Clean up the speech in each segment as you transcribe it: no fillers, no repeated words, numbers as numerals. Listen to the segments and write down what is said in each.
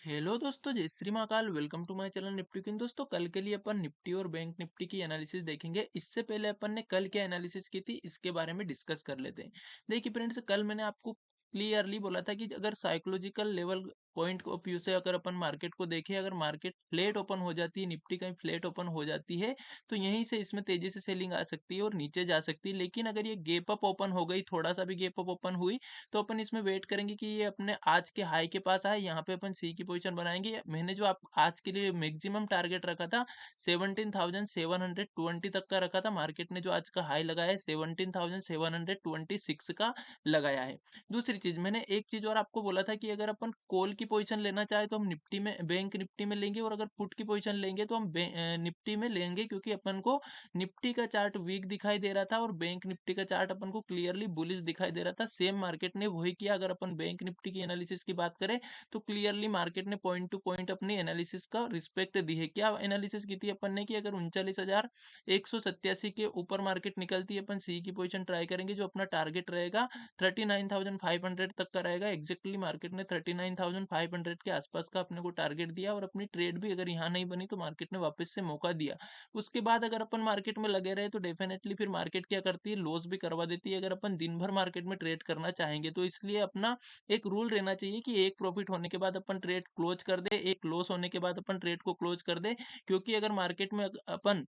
Hello दोस्तों, जय Shri Mahakal. Welcome to my channel Nifty Queen. दोस्तों, कल के लिए अपन निफ्टी और बैंक निफ्टी की एनालिसिस देखेंगे। इससे पहले अपन ने कल क्या एनालिसिस की थी, इसके बारे में डिस्कस कर लेते हैं। देखिए फ्रेंड्स, कल मैंने आपको क्लियरली बोला था कि अगर psychological level point of view से अगर अपन मार्केट को देखें, अगर मार्केट फ्लैट ओपन हो जाती है, निफ्टी कहीं फ्लैट ओपन हो जाती है, तो यहीं से इसमें तेजी से सेलिंग आ सकती है और नीचे जा सकती है। लेकिन अगर ये गैप अप ओपन हो गई, थोड़ा सा भी गैप अप ओपन हुई, तो अपन इसमें वेट करेंगे कि ये अपने आज के हाई के पास आए। यहाँ पे अपन सी की पोजीशन बनाएंगे। मैंने जो आप आज के लिए मैक्सिमम टारगेट रखा था 17,720 तक का रखा था। मार्केट ने जो आज का हाई लगाया है 17,726 का लगाया है। दूसरी चीज, मैंने एक चीज और आपको बोला था कि अगर अपन कॉल की पोजीशन लेना चाहे तो हम निफ्टी में, बैंक निफ्टी में लेंगे, और अगर पुट की पोजीशन लेंगे तो हम निफ्टी में लेंगे, क्योंकि अपन को निफ्टी का चार्ट वीक दिखाई दे रहा था और बैंक निफ्टी का चार्ट अपन को क्लियरली बुलिश दिखाई दे रहा था। सेम मार्केट ने वही किया। अगर अपन बैंक निफ्टी की एनालिसिस की बात करें तो क्लियरली मार्केट ने पॉइंट टू पॉइंट अपनी एनालिसिस का रिस्पेक्ट दी है। क्या एनालिसिस की थी अपन ने कि अगर 39,187 के ऊपर मार्केट निकलती है, अपन सी की पोजीशन ट्राई करेंगे। जो अपना टारगेट रहेगा 39,500 तक का रहेगा। एग्जैक्टली मार्केट ने 39,500 के आसपास का अपने को टारगेट दिया, और अपनी ट्रेड भी अगर यहाँ नहीं बनी तो मार्केट ने वापस से मौका दिया। उसके बाद अगर अपन मार्केट में लगे रहे तो डेफिनेटली फिर मार्केट क्या करती है, लॉस भी करवा देती है, अगर अपन दिन भर मार्केट में ट्रेड करना चाहेंगे तो। इसलिए अपना एक रूल रहना चाहिए कि एक प्रॉफिट होने के बाद अपन ट्रेड क्लोज कर दे, एक लॉस होने के बाद अपन ट्रेड को क्लोज कर दे। क्योंकि अगर मार्केट में अपन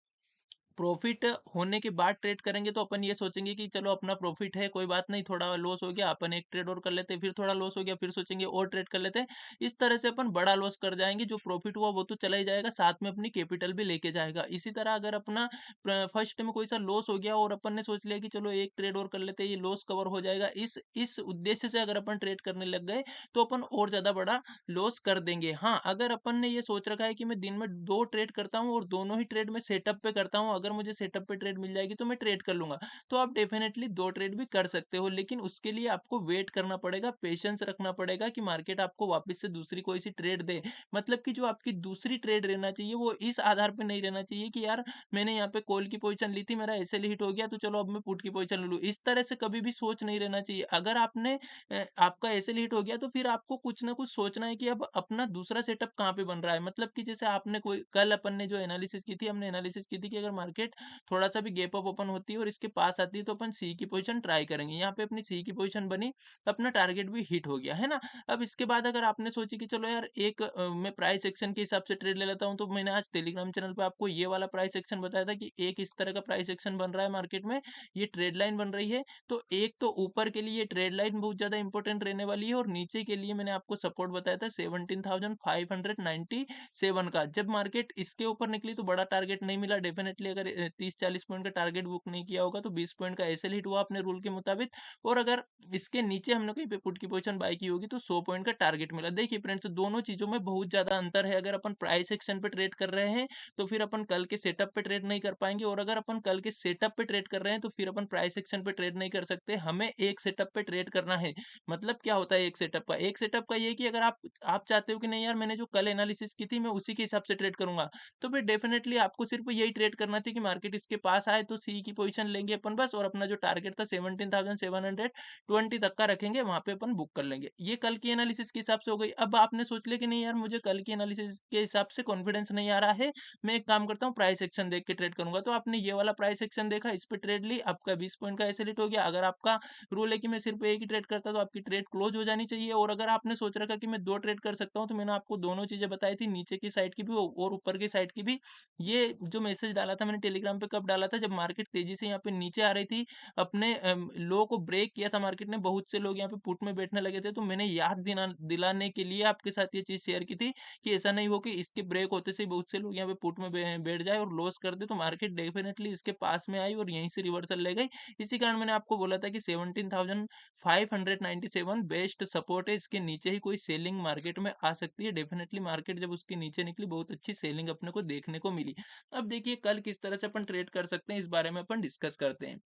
प्रॉफिट होने के बाद ट्रेड करेंगे तो अपन ये सोचेंगे कि चलो अपना प्रॉफिट है, कोई बात नहीं, थोड़ा लॉस हो गया, अपन एक ट्रेड और कर लेते हैं, फिर थोड़ा लॉस हो गया, फिर सोचेंगे और ट्रेड कर लेते हैं। इस तरह से अपन बड़ा लॉस कर जाएंगे। जो प्रॉफिट हुआ वो तो चला ही जाएगा, साथ में अपनी कैपिटल भी लेके जाएगा। इसी तरह अगर अपना फर्स्ट में कोई सा लॉस हो गया और अपन ने सोच लिया कि चलो एक ट्रेड और कर लेते हैं, ये लॉस कवर हो जाएगा, इस उद्देश्य से अगर अपन ट्रेड करने लग गए तो अपन और ज्यादा बड़ा लॉस कर देंगे। हाँ, अगर अपन ने ये सोच रखा है कि मैं दिन में दो ट्रेड करता हूँ और दोनों ही ट्रेड में सेटअप पे करता हूँ, अगर मुझे सेटअप पे ट्रेड मिल जाएगी तो मैं ट्रेड कर लूंगा, तो आप डेफिनेटली दो ट्रेड भी कर सकते हो। लेकिन उसके लिए आपको वेट करना पड़ेगा, पेशेंस रखना पड़ेगा कि मार्केट आपको वापस से दूसरी कोई सी ट्रेड दे। मतलब कि जो आपकी दूसरी ट्रेड रहना चाहिए वो इस आधार पे नहीं रहना चाहिए कि यार मैंने यहाँ पे कॉल की पोजीशन ली थी, मेरा एसएल हिट हो गया तो चलो अब मैं पुट की पोजीशन ले लूँ। इस तरह से कभी भी सोच नहीं रहना चाहिए। अगर आपने आपका एसएल हिट हो गया तो फिर आपको कुछ ना कुछ सोचना है कि अब अपना दूसरा सेटअप कहाँ पे बन रहा है। मतलब कि जैसे आपने कोई कल अपन ने जो एनालिसिस की थी, हमने एनालिसिस की थी कि अगर मार्केट थोड़ा सा भी गैप अप ओपन होती है और इसके पास आती है तो अपन सी की पोजीशन ट्राई करेंगे। यहाँ पे अपनी सी की पोजीशन बनी, अपना टारगेट भी हिट हो गया, है ना। अब इसके बाद अगर आपने सोची कि चलो यार एक मैं प्राइस एक्शन के हिसाब से ट्रेड ले लेता हूँ, तो मैंने आज टेलीग्राम चैनल पे आपको ये वाला प्राइस एक्शन बताया था कि एक इस तरह का प्राइस एक्शन बन रहा है मार्केट में, ये ट्रेड लाइन बन रही है। तो एक तो ऊपर के लिए ट्रेड लाइन बहुत ज्यादा इंपॉर्टेंट रहने वाली है, और नीचे के लिए मैंने आपको सपोर्ट बताया था 17,597 का। जब मार्केट इसके ऊपर निकली तो बड़ा टारगेट नहीं मिला। डेफिनेटली अगर 30-40 पॉइंट का टारगेट बुक नहीं किया होगा तो 20 पॉइंट का एसएल हिट हुआ अपने रूल के मुताबिक। और अगर इसके नीचे हमने कहीं पे पुट की पोजीशन बाय की होगी तो 100 पॉइंट का टारगेट मिला। देखिए फ्रेंड्स, दोनों चीजों में बहुत ज्यादा अंतर है। अगर अपन प्राइस एक्शन पे ट्रेड कर रहे हैं तो फिर अपन कल के सेटअप पे ट्रेड नहीं कर पाएंगे, और अगर अपन कल के सेटअप पे ट्रेड कर रहे हैं तो फिर अपन प्राइस एक्शन पे ट्रेड नहीं कर सकते। हमें एक सेटअप पे ट्रेड करना है। मतलब क्या होता है एक सेटअप का? एक सेटअप का ये है कि अगर आप चाहते हो कि नहीं यार मैंने जो कल एनालिसिस की थी मैं उसी के हिसाब से ट्रेड करूंगा, तो फिर डेफिनेटली आपको सिर्फ यही ट्रेड करना थी कि मार्केट इसके पास आए तो सी की पोजीशन लेंगे अपन बस, और अपना जो टारगेट था 17,720 तक का रखेंगे, वहां पे अपन बुक कर लेंगे। ये कल की एनालिसिस के हिसाब से हो गई। अब आपने सोच लिया कि नहीं यार मुझे कल की एनालिसिस के हिसाब से कॉन्फिडेंस नहीं आ रहा है, मैं एक काम करता हूँ प्राइस एक्शन देख के ट्रेड करूंगा। तो आपने ये वाला प्राइस एक्शन देखा, इस पे ट्रेड ली, आपका 20 पॉइंट का एसएल हिट हो गया। अगर आपका रूल है कि मैं सिर्फ एक ही ट्रेड करता तो आपकी ट्रेड क्लोज हो जानी चाहिए। और अगर आपने सोच रखा कि मैं दो ट्रेड कर सकता हूँ, तो मैंने आपको दोनों चीजें बताई थी, नीचे की साइड की भी और ऊपर की साइड की भी। ये जो मैसेज डाला था मैंने टेलीग्राम पे कब डाला था, जब मार्केट तेजी से यहाँ पे नीचे आ रही थी, अपने लो को ब्रेक किया था मार्केट ने, बहुत से लोग यहाँ पे पुट में बैठने लगे थे, तो मैंने याद दिलाने के लिए आपके साथ ये चीज शेयर की थी कि ऐसा नहीं हो कि इसके ब्रेक होते से ही बहुत से लोग यहाँ पे पुट में बैठ जाए और लॉस कर दे। तो मार्केट डेफिनेटली इसके पास में आई और यहीं से रिवर्सल ले गई। इसी कारण मैंने आपको बोला था कि 17,597 बेस्ट सपोर्ट है, इसके नीचे ही कोई सेलिंग मार्केट में आ सकती है। डेफिनेटली मार्केट जब उसके नीचे निकली, बहुत अच्छी सेलिंग अपने को देखने को मिली। अब देखिए कल किस तरह से अपन ट्रेड कर सकते हैं, इस बारे में अपन डिस्कस करते हैं।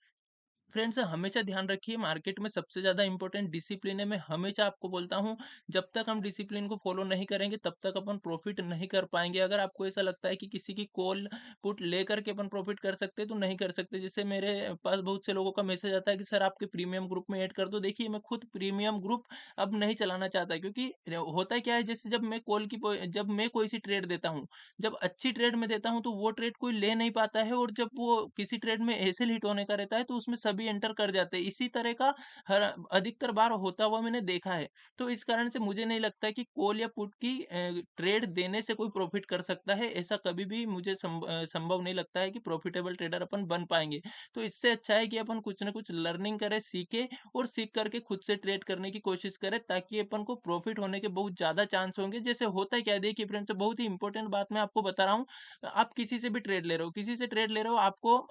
फ्रेंड्स हमेशा ध्यान रखिए, मार्केट में सबसे ज़्यादा इम्पोर्टेंट डिसिप्लिन है। मैं हमेशा आपको बोलता हूँ, जब तक हम डिसिप्लिन को फॉलो नहीं करेंगे तब तक अपन प्रॉफिट नहीं कर पाएँगे। अगर आपको ऐसा लगता है कि किसी की कॉल पुट लेकर के अपन प्रॉफिट कर सकते हैं तो नहीं कर सकते। जैसे मेरे पास बहुत से लोगों का मैसेज आता है कि सर आपके प्रीमियम ग्रुप में ऐड कर दो। देखिए मैं खुद प्रीमियम ग्रुप अब नहीं चलाना चाहता, क्योंकि होता क्या है, जैसे जब मैं कोई सी ट्रेड देता हूँ, जब अच्छी ट्रेड में देता हूँ तो वो ट्रेड कोई ले नहीं पाता है, और जब वो किसी ट्रेड में एसेल हिट होने का रहता है तो उसमें सभी एंटर कर जाते हैं। इसी तरह का हर अधिकतर बार होता हुआ मैंने देखा है। तो इस कारण से मुझे नहीं लगता है कि कॉल या पुट की ट्रेड देने से कोई प्रॉफिट कर सकता है। ऐसा कभी भी मुझे संभव नहीं लगता है कि प्रॉफिटेबल ट्रेडर अपन बन पाएँगे। तो इससे अच्छा है कि अपन कुछ न कुछ लर्निंग करें, सीखें और सीख कर के खुद से ट्रेड करने की कोशिश करें, ताकि अपन को प्रॉफिट होने के बहुत ज़्यादा चांस होंगे। जैसे होता क्या है, देखिए फ्रेंड्स, बहुत ही इंपॉर्टेंट बात मैं आपको बता रहा हूँ। आप किसी से भी ट्रेड ले रहे हो, किसी से ट्रेड ले रहे हो, आपको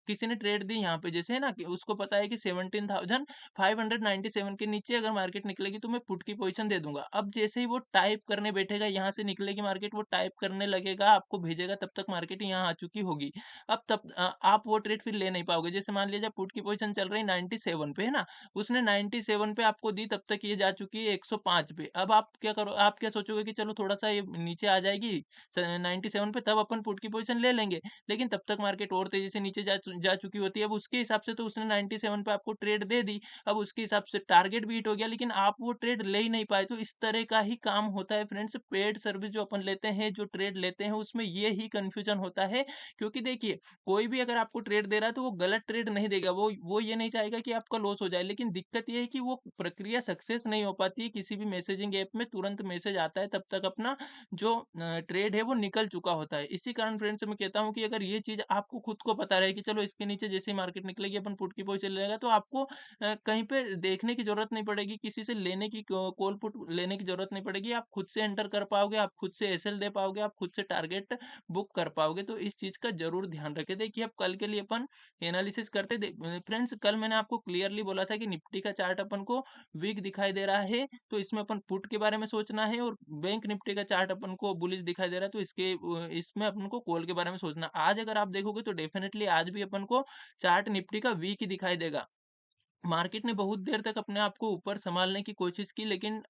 किसी ने ट्रेड दी यहाँ पे, जैसे है ना कि उसको पता है कि 17,597 के नीचे अगर मार्केट निकलेगी तो मैं पुट की पोजीशन दे दूँगा। अब जैसे ही वो टाइप करने बैठेगा, यहाँ से निकलेगी मार्केट, वो टाइप करने लगेगा, आपको भेजेगा, तब तक मार्केट यहाँ आ चुकी होगी। आप वो ट्रेड फिर ले नहीं पाओगे। जैसे मान लीजिए पुट की पोजीशन चल रही है 97 पे, है ना? उसने 97 पे आपको दी, तब तक ये जा चुकी है 105 पे। अब आप क्या सोचोगे कि चलो थोड़ा-सा ये नीचे आ जाएगी 97 पे, तब अपन पुट की पोजीशन ले लेंगे। लेकिन तब तक मार्केट और तेज़ी से नीचे जा चुकी होती है। अब उसके हिसाब से तो उसने 97 पे आपको ट्रेड दे दी। अब उसके हिसाब से टारगेट भी हिट हो गया, लेकिन आप वो ट्रेड ले ही नहीं पाए। तो इस तरह का ही काम होता है फ्रेंड्स, पेड सर्विस जो अपन लेते हैं, जो ट्रेड लेते हैं, उसमें ये ही कन्फ्यूज़न होता है। क्योंकि देखिए, कोई भी अगर आपको ट्रेड दे रहा है तो वो गलत ट्रेड नहीं देगा। वो ये नहीं चाहेगा कि आपका लॉस हो जाए। लेकिन दिक्कत ये है कि वो प्रक्रिया सक्सेस नहीं हो पाती है। किसी भी मैसेजिंग ऐप में तुरंत मैसेज आता है, तब तक अपना जो ट्रेड है वो निकल चुका होता है। इसी कारण फ्रेंड्स मैं कहता हूँ कि अगर ये चीज़ आपको खुद को पता रहे कि चलो इसके नीचे जैसे ही मार्केट निकलेगी अपन पुट की पोज़ीशन लेगा, तो आपको कहीं पे देखने की ज़रूरत नहीं पड़ेगी, किसी से लेने की क कॉल पुट लेने की ज़रूरत नहीं पड़ेगी। आप खुद से एंटर कर पाओगे, आप खुद से एसएल दे पाओगे, आप खुद से टारगेट बुक कर पाओगे। तो इस चीज़ का ज़रूर ध्यान रखें। देखिए अब कल के लिए अपन एनालिसिस करते फ्रेंड्स, कल मैंने आपको क्लियरली बोला था कि निफ्टी का चार्ट अपन को वीक दिखाई दे रहा है, तो इसमें अपन पुट के बारे में सोचना है, और बैंक निफ्टी का चार्ट अपन को बुलिश दिखाई दे रहा है, तो इसमें अपन को कॉल के बारे में सोचना। आज अगर आप देखोगे तो डेफिनिटली आज भी अपन को चार्ट निफ्टी का वीक ही दिखाई देगा। मार्केट ने बहुत देर तक अपने आप को ऊपर संभालने की कोशिश की, लेकिन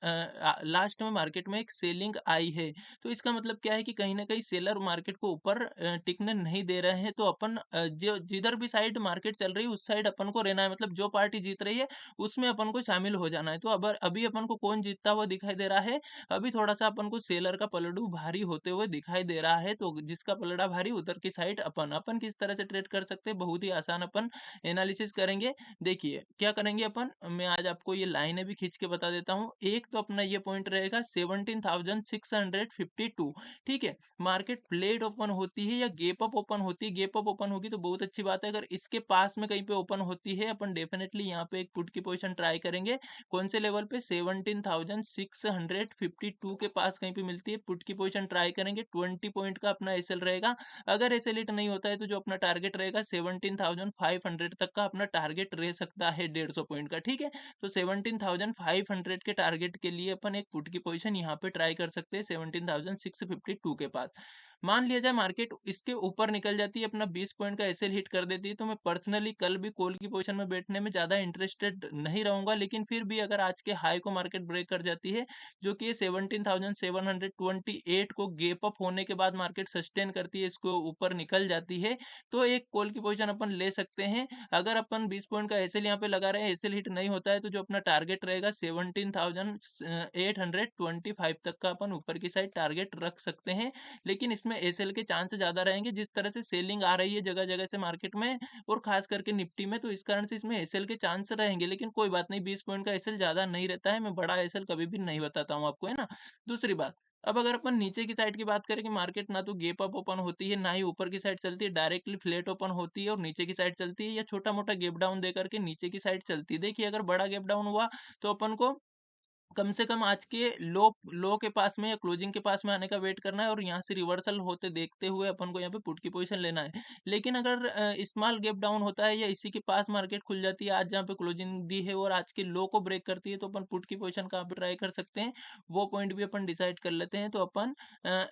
लास्ट में मार्केट में एक सेलिंग आई है। तो इसका मतलब क्या है कि कहीं न कहीं सेलर मार्केट को ऊपर टिकने नहीं दे रहे हैं। तो अपन जो जिधर भी साइड मार्केट चल रही है उस साइड अपन को रहना है। मतलब जो पार्टी जीत रही है उसमें अपन को शामिल हो जाना है। तो अब अभी अपन को कौन जीतता हुआ दिखाई दे रहा है? अभी थोड़ा-सा अपन को सेलर का पलड़ू भारी होते हुए दिखाई दे रहा है। तो जिसका पलड़ा भारी उधर की साइड अपन। अपन किस तरह से ट्रेड कर सकते हैं? बहुत ही आसान अपन एनालिसिस करेंगे। देखिए, क्या करेंगे अपन, मैं आज आपको ये लाइनें भी खींच के बता देता हूँ। एक तो अपना ये पॉइंट रहेगा 17,652, ठीक है? मार्केट फ्लैट ओपन होती है या गैप अप ओपन होती है, गैप अप ओपन होगी तो बहुत अच्छी बात है। अगर इसके पास में कहीं पे ओपन होती है, अपन डेफिनिटली यहाँ पे एक पुट की पोजीशन ट्राई करेंगे। कौन से लेवल पे? 17,652 के पास कहीं पे मिलती है, पुट की पोजीशन ट्राई करेंगे। 20 पॉइंट का अपना एसएल रहेगा। अगर ऐसे हिट नहीं होता है तो जो अपना टारगेट रहेगा 17,500 तक का अपना टारगेट रह सकता है, 150 पॉइंट का, ठीक है? तो 17,500 के टारगेट के लिए अपन एक पुट की पोजीशन यहाँ पे ट्राई कर सकते हैं 17,652 के पास। मान लिया जाए मार्केट इसके ऊपर निकल जाती है, अपना 20 पॉइंट का एसएल हिट कर देती है, तो मैं पर्सनली कल भी कॉल की पोजीशन में बैठने में ज़्यादा इंटरेस्टेड नहीं रहूँगा। लेकिन फिर भी अगर आज के हाई को मार्केट ब्रेक कर जाती है, जो कि 17,728 को गैप अप होने के बाद मार्केट सस्टेन करती है, इसको ऊपर निकल जाती है, तो एक कॉल की पोजीशन अपन ले सकते हैं। अगर अपन 20 पॉइंट का एसएल यहाँ पे लगा रहे हैं, एसएल हिट नहीं होता है, तो जो अपना टारगेट रहेगा 17,825 तक का अपन ऊपर की साइड टारगेट रख सकते हैं। लेकिन इसमें एसएल के चांस ज़्यादा रहेंगे, जिस तरह से सेलिंग आ रही है जगह-जगह से मार्केट में, और खास करके निफ्टी में, तो इस कारण से इसमें एसएल के चांस रहेंगे। लेकिन कोई बात नहीं, 20 पॉइंट का एसएल ज़्यादा नहीं रहता है, मैं बड़ा एसएल कभी भी नहीं बताता हूँ आपको, है ना? दूसरी बात, अब अगर अपन नीचे की साइड की बात करें कि मार्केट ना तो गैप अप ओपन होती है, ना ही ऊपर की साइड चलती है, डायरेक्टली फ्लैट ओपन होती है और नीचे की साइड चलती है, या छोटा-मोटा गैप डाउन देकर के नीचे की साइड चलती है। देखिए अगर बड़ा गैप डाउन हुआ तो अपन को कम से कम आज के लो लो के पास में या क्लोजिंग के पास में आने का वेट करना है और यहाँ से रिवर्सल होते देखते हुए अपन को यहाँ पे पुट की पोजीशन लेना है। लेकिन अगर स्मॉल गैप डाउन होता है या इसी के पास मार्केट खुल जाती है, आज जहाँ पे क्लोजिंग दी है और आज के लो को ब्रेक करती है, तो अपन पुट की पोजीशन कहाँ पे ट्राई कर सकते हैं, वो पॉइंट भी अपन डिसाइड कर लेते हैं। तो अपन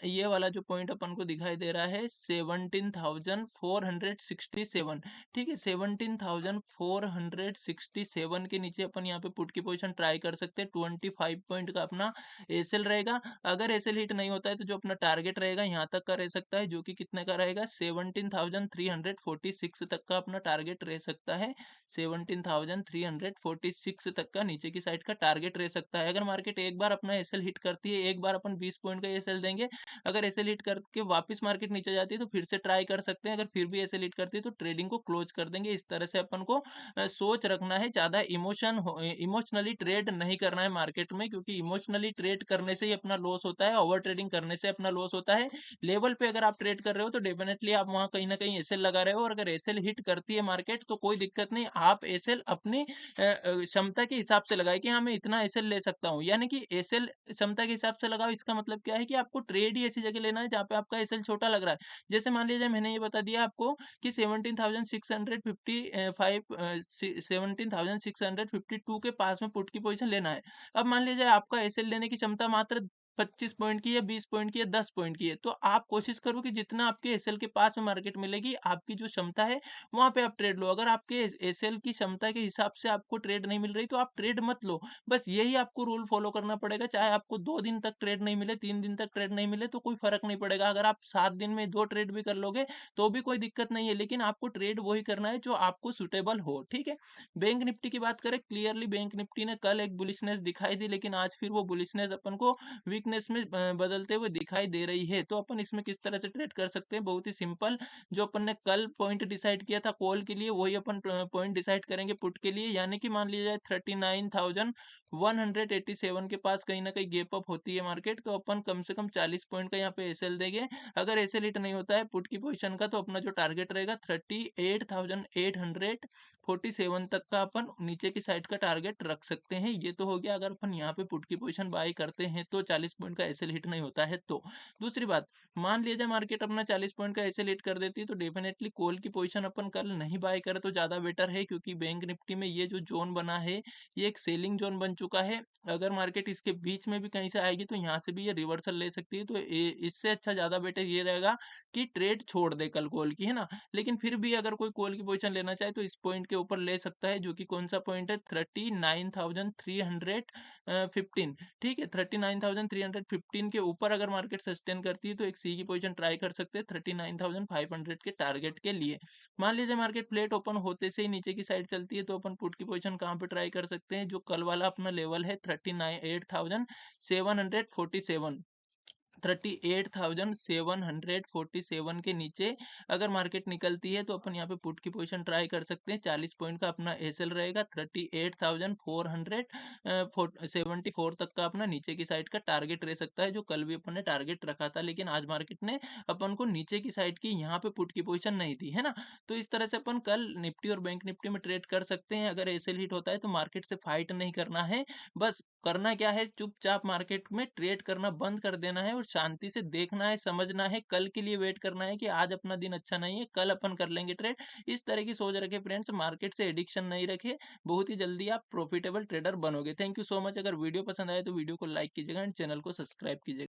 ये वाला जो पॉइंट अपन को दिखाई दे रहा है 17,467, ठीक है? 17,467 के नीचे अपन यहाँ पे पुट की पोजीशन ट्राई कर सकते हैं। 25 पॉइंट का अपना एसएल रहेगा। अगर एसएल हिट नहीं होता है तो जो अपना टारगेट रहेगा यहाँ तक का रह सकता है, जो कि कितने का रहेगा 17,346 तक का अपना टारगेट रह सकता है। 17,346 तक का नीचे की साइड का टारगेट रह सकता है। अगर मार्केट एक बार अपना एसएल हिट करती है, एक बार अपन 20 पॉइंट का एसएल देंगे। अगर एसएल हिट करके वापस मार्केट नीचे जाती है तो फिर से ट्राई कर सकते हैं। अगर फिर भी एसएल हिट करती है तो ट्रेडिंग को क्लोज कर देंगे। इस तरह से अपन को सोच रखना है, ज़्यादा इमोशनली ट्रेड नहीं करना है मार्केट में, क्योंकि इमोशनली ट्रेड करने से ही अपना लॉस होता है, ओवर ट्रेडिंग करने से अपना लॉस होता है। लेवल पे अगर आप ट्रेड कर रहे हो तो डेफिनेटली आप वहाँ कहीं न कहीं एसएल लगा रहे हो, और अगर एसएल हिट करती है मार्केट तो कोई दिक्कत नहीं, आप एसएल अपनी क्षमता के हिसाब से लगाएँ कि हाँ, मैं इतना एसएल ले सकता हूँ। यानी कि एसएल क्षमता के हिसाब से लगाओ, इसका मतलब क्या है कि आपको ट्रेड ही ऐसी जगह लेना है जहाँ पे आपका एसएल छोटा लग रहा है। जैसे मान लीजिए मैंने ये बता दिया आपको कि 17,652 के पास में पुट की पोज़ीशन लेना है। अब मान लीजिए आपका एसएल लेने की क्षमता मात्र 25 पॉइंट की है, 20 पॉइंट की है, 10 पॉइंट की है, तो आप कोशिश करो कि जितना आपके एसएल के पास में मार्केट मिलेगी, आपकी जो क्षमता है, वहाँ पे आप ट्रेड लो। अगर आपके एसएल की क्षमता के हिसाब से आपको ट्रेड नहीं मिल रही, तो आप ट्रेड मत लो। बस यही आपको रूल फॉलो करना पड़ेगा, चाहे आपको 2 दिन तक ट्रेड नहीं मिले, 3 दिन तक ट्रेड नहीं मिले, तो कोई फ़र्क नहीं पड़ेगा। अगर आप 7 दिन में 2 ट्रेड भी कर लोगे, तो भी कोई दिक्कत नहीं है, लेकिन आपको ट्रेड वही करना है जो आपको सूटेबल हो, ठीक है? बैंक निफ्टी की बात करें, क्लियरली बैंक निफ्टी ने कल एक बुलिशनेस दिखाई दी, लेकिन आज फिर वो बुलिशनेस अपन को वीकनेस में बदलते हुए दिखाई दे रही है। तो अपन इसमें किस तरह से ट्रेड कर सकते हैं? बहुत ही सिंपल, जो अपन ने कल पॉइंट डिसाइड किया था कॉल के लिए, वही अपन पॉइंट डिसाइड करेंगे पुट के लिए। यानी कि मान लीजिए 39,187 के पास कहीं न कहीं गैप अप होती है मार्केट, तो अपन कम से कम 40 पॉइंट का यहाँ पे एसएल देंगे। अगर एसएल हिट नहीं होता है पुट की पोज़ीशन का, तो अपना जो टारगेट रहेगा 38,847 तक का अपन नीचे की साइड का टारगेट रख सकते हैं। ये तो हो गया अगर अपन यहाँ पे पुट की पोजीशन बाय करते हैं तो 40 पॉइंट का एसएल हिट नहीं होता है तो। दूसरी बात, मान लीजिए मार्केट अपना 40 पॉइंट का एसएल हिट कर देती है तो डेफिनिटली कॉल की पोजीशन अपन कल नहीं बाय करें तो ज़्यादा बेटर है, क्योंकि बैंक निफ्टी में ये जो ज़ोन बना है, ये एक सेलिंग ज़ोन बन चुका है। अगर मार्केट इसके बीच में भी कहीं से आएगी तो यहाँ से भी ये रिवर्सल ले सकती है। तो इससे अच्छा ज़्यादा बेटर ये रहेगा कि ट्रेड छोड़ दे कल कॉल की, है ना? लेकिन फिर भी अगर कोई कॉल की पोजीशन लेना चाहे तो इस पॉइंट के ऊपर ले सकता है, जो कि कौन-सा पॉइंट है 39,315, ठीक है? 39,315 के ऊपर अगर मार्केट सस्टेन करती है तो एक सी की पोजीशन ट्राई कर सकते हैं 39,500 के टारगेट के लिए। मान लीजिए मार्केट फ्लैट ओपन होते से ही नीचे की साइड चलती है तो अपन पुट की पोजीशन कहाँ पे ट्राई कर सकते हैं? जो कल वाला अपना लेवल है 38,747, 38,747 के नीचे अगर मार्केट निकलती है तो अपन यहाँ पे पुट की पोजीशन ट्राई कर सकते हैं। 40 पॉइंट का अपना एसएल रहेगा। 38,474 तक का अपना नीचे की साइड का टारगेट रह सकता है, जो कल भी अपन ने टारगेट रखा था, लेकिन आज मार्केट ने अपन को नीचे की साइड की यहाँ पे पुट की पोजीशन नहीं दी, है ना? तो इस तरह से अपन कल निफ्टी और बैंक निफ्टी में ट्रेड कर सकते हैं। अगर एसएल हिट होता है तो मार्केट से फाइट नहीं करना है, बस करना क्या है, चुपचाप मार्केट में ट्रेड करना बंद कर देना है और शांति से देखना है, समझना है, कल के लिए वेट करना है कि आज अपना दिन अच्छा नहीं है, कल अपन कर लेंगे ट्रेड। इस तरह की सोच रखे फ्रेंड्स, मार्केट से एडिक्शन नहीं रखे, बहुत ही जल्दी आप प्रॉफिटेबल ट्रेडर बनोगे। Thank you so much. अगर वीडियो पसंद आए तो वीडियो को लाइक कीजिएगा एंड चैनल को सब्सक्राइब कीजिएगा।